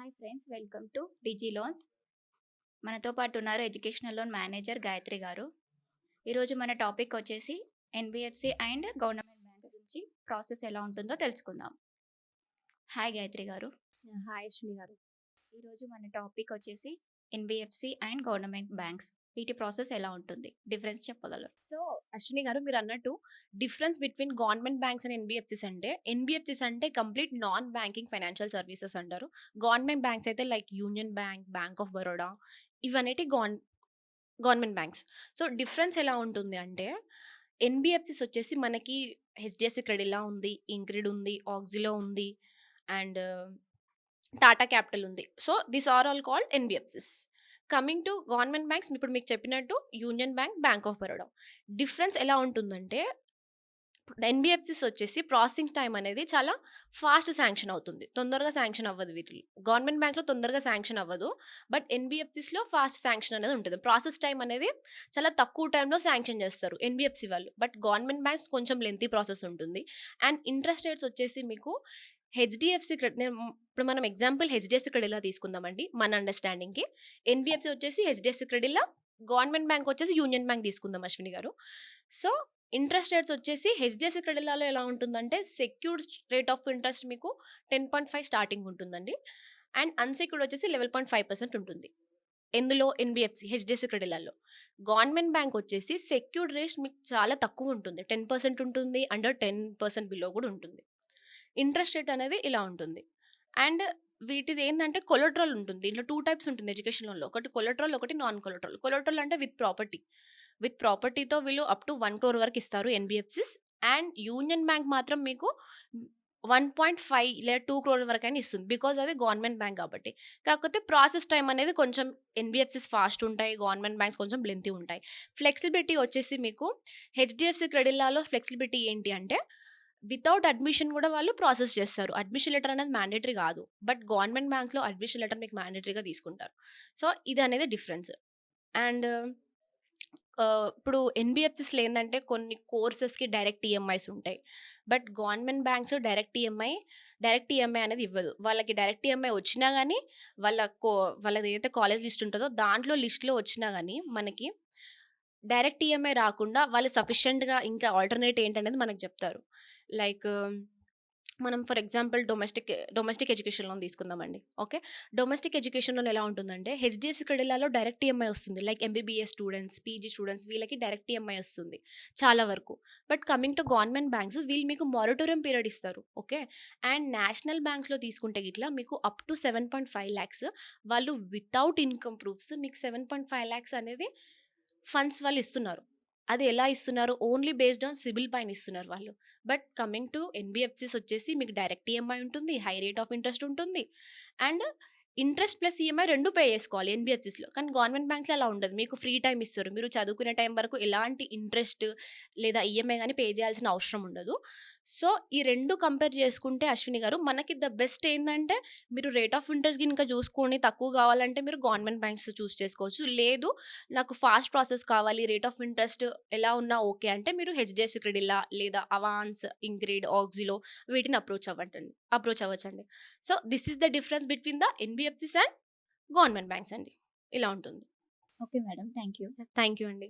Hi friends, welcome to Digi Loans. మనతో పాటు ఉన్నారు ఎడ్యుకేషనల్ లోన్ మేనేజర్ గాయత్రి గారు. ఈరోజు మన టాపిక్ వచ్చేసి ఎన్బిఎఫ్సి అండ్ గవర్నమెంట్ బ్యాంక్ గురించి ప్రాసెస్ ఎలా ఉంటుందో తెలుసుకుందాం. హాయ్ గాయత్రి గారు. హాయ్ అశ్విని గారు. ఈరోజు మన టాపిక్ వచ్చేసి ఎన్బిఎఫ్సి అండ్ గవర్నమెంట్ బ్యాంక్స్, వీటి ప్రాసెస్ ఎలా ఉంటుంది, డిఫరెన్స్ చెప్పగలరు? సో అశ్విని గారు, మీరు అన్నట్టు difference between government banks and NBFCs అంటే complete non banking financial services అంటారు. గవర్నమెంట్ బ్యాంక్స్ అయితే like union bank, bank of Baroda, ఇవనేటి గవర్నమెంట్ బ్యాంక్స్. సో డిఫరెన్స్ ఎలా ఉంటుంది అంటే, ఎన్బిఎఫ్సిస్ వచ్చేసి మనకి హెచ్డిఎఫ్సి క్రెడిలా ఉంది, ఇంక్రిడ్ ఉంది, ఆక్సిలో ఉంది, అండ్ టాటా క్యాపిటల్ ఉంది. So this are all called NBFCs. Coming to government banks, ఇప్పుడు మీకు చెప్పినట్టు Union bank, bank of Baroda. Difference ఎలా ఉంటుందంటే, ఎన్బిఎఫ్సిస్ వచ్చేసి ప్రాసెసింగ్ టైం అనేది చాలా ఫాస్ట్ శాంక్షన్ అవుతుంది, తొందరగా శాంక్షన్ అవ్వదు. వీటిలో గవర్నమెంట్ బ్యాంక్లో తొందరగా శాంక్షన్ అవ్వదు, బట్ ఎన్బిఎఫ్సిస్లో ఫాస్ట్ శాంక్షన్ అనేది ఉంటుంది. ప్రాసెస్ టైం అనేది చాలా తక్కువ టైంలో శాంక్షన్ చేస్తారు ఎన్బిఎఫ్సి వాళ్ళు, బట్ గవర్నమెంట్ బ్యాంక్స్ కొంచెం లెంతీ ప్రాసెస్ ఉంటుంది. అండ్ ఇంట్రెస్ట్ రేట్స్ వచ్చేసి మీకు హెచ్డిఎఫ్సి క్రెడిట్, ఇప్పుడు మనం ఎగ్జాంపుల్ హెచ్డిఎఫ్సి క్రెడిలా తీసుకుందామండి మన అండర్స్టాండింగ్కి. ఎన్బిఎఫ్సి వచ్చేసి హెచ్డిఎఫ్సి క్రెడిలా, గవర్నమెంట్ బ్యాంక్ వచ్చేసి యూనియన్ బ్యాంక్ తీసుకుందాం అశ్విని గారు. సో ఇంట్రెస్ట్ రేట్స్ వచ్చేసి హెచ్డిఎఫ్సి క్రెడిలాలో ఎలా ఉంటుందంటే, సెక్యూర్డ్ రేట్ ఆఫ్ ఇంట్రెస్ట్ మీకు 10.5 స్టార్టింగ్ ఉంటుందండి, అండ్ అన్సెక్యూర్డ్ వచ్చేసి 11.5% ఉంటుంది. ఎందులో? హెచ్డిఎఫ్సి క్రెడిలాలో. గవర్నమెంట్ బ్యాంక్ వచ్చేసి సెక్యూర్డ్ రేట్ మీకు చాలా తక్కువ ఉంటుంది, 10% ఉంటుంది, అండర్ 10% బిలో కూడా ఉంటుంది. ఇంట్రెస్ట్ రేట్ అనేది ఇలా ఉంటుంది. అండ్ వీటిది ఏంటంటే కొలెటరల్ ఉంటుంది. దీంట్లో 2 టైప్స్ ఉంటుంది ఎడ్యుకేషన్ లోన్‌లో. ఒకటి కొలెటరల్, ఒకటి నాన్ కొలెటరల్. కొలెటరల్ అంటే విత్ ప్రాపర్టీ. విత్ ప్రాపర్టీతో వీళ్ళు అప్ టు 1 క్రోర్ వరకు ఇస్తారు ఎన్బిఎఫ్సిస్. అండ్ యూనియన్ బ్యాంక్ మాత్రం మీకు 1.5 లేదా 2 క్రోర్ వరకైనా ఇస్తుంది. బికాజ్ అది గవర్నమెంట్ బ్యాంక్ కాబట్టి. కాకపోతే ప్రాసెస్ టైమ్ అనేది కొంచెం ఎన్బిఎఫ్సిస్ ఫాస్ట్ ఉంటాయి, గవర్నమెంట్ బ్యాంక్స్ కొంచెం లెంతీ ఉంటాయి. ఫ్లెక్సిబిలిటీ వచ్చేసి మీకు హెచ్డిఎఫ్సి క్రెడిలాలో ఫ్లెక్సిబిలిటీ ఏంటి అంటే, వితౌట్ అడ్మిషన్ కూడా వాళ్ళు ప్రాసెస్ చేస్తారు. అడ్మిషన్ లెటర్ అనేది మ్యాండేటరీ కాదు, బట్ గవర్నమెంట్ బ్యాంక్స్‌లో అడ్మిషన్ లెటర్ మీకు మ్యాండేటరీగా తీసుకుంటారు. సో ఇది అనేది డిఫరెన్స్. అండ్ ఇప్పుడు ఎన్బిఎఫ్సిస్‌లో ఏందంటే కొన్ని కోర్సెస్‌కి డైరెక్ట్ ఈఎంఐస్ ఉంటాయి. But government banks direct EMI అనేది ఇవ్వదు. వాళ్ళకి డైరెక్ట్ ఈఎంఐ వచ్చినా గానీ, వాళ్ళది ఏదైతే కాలేజ్ లిస్ట్ ఉంటదో దాంట్లో లిస్ట్‌లో వచ్చినా గానీ మనకి డైరెక్ట్ ఈఎంఐ రాకుండా వాళ్ళు సఫిషియెంట్‌గా ఇంకా ఆల్టర్‌నేట్ ఏంటనేది మనకు చెప్తారు. లైక్ మనం for example domestic education loan తీసుకుందామండి. ఓకే. డొమెస్టిక్ ఎడ్యుకేషన్ లోన్ ఎలా ఉంటుందంటే, హెచ్డిఎఫ్సి క్రెడిలాలో డైరెక్ట్ ఈఎంఐ వస్తుంది. Like MBBS students, PG students వీళ్ళకి డైరెక్ట్ ఈఎంఐ వస్తుంది చాలా వరకు. But coming to government banks, వీళ్ళు మీకు మారటోరియం పీరియడ్ ఇస్తారు. ఓకే. అండ్ నేషనల్ బ్యాంక్స్‌లో తీసుకుంటే గిట్లా మీకు అప్ టు 7.5 లాక్స్ వాళ్ళు వితౌట్ ఇన్‌కమ్ ప్రూఫ్స్ మీకు 7.5 లాక్స్ అనేది ఫండ్స్ వాళ్ళు ఇస్తున్నారు. అది ఎలా ఇస్తున్నారు? ఓన్లీ బేస్డ్ ఆన్ సిబిల్ పైన ఇస్తున్నారు వాళ్ళు. బట్ కమింగ్ టు ఎన్బిఎఫ్సిస్ వచ్చేసి మీకు డైరెక్ట్ ఈఎంఐ ఉంటుంది, హై రేట్ ఆఫ్ ఇంట్రెస్ట్ ఉంటుంది. And interest plus EMI 2 pay చేసుకోవాలి ఎన్బిఎఫ్సిస్‌లో. కానీ గవర్నమెంట్ బ్యాంక్స్‌లో అలా ఉండదు. మీకు ఫ్రీ టైమ్ ఇస్తారు. మీరు చదువుకునే టైం వరకు ఎలాంటి ఇంట్రెస్ట్ లేదా ఈఎంఐ గాని పే చేయాల్సిన అవసరం ఉండదు. సో ఈ 2 కంపేర్ చేసుకుంటే అశ్విని గారు, మనకి ద బెస్ట్ ఏందంటే, మీరు రేట్ ఆఫ్ ఇంట్రెస్ట్ గినుక చూసుకొని తక్కువ కావాలంటే మీరు గవర్నమెంట్ బ్యాంక్స్ చూస్ చేసుకోవచ్చు. లేదు నాకు ఫాస్ట్ ప్రాసెస్ కావాలి, రేట్ ఆఫ్ ఇంట్రెస్ట్ ఎలా ఉన్నా ఓకే అంటే, మీరు హెచ్డిఎఫ్సి క్రెడిలా లేదా అవాన్స్, ఇంక్రిడ్, ఆక్సిలో వీటిని అప్రోచ్ అవ్వచ్చండి. So this is the difference between the NBFCs and government banks అండి. ఇలా ఉంటుంది. Okay madam, thank you. Thank you అండి.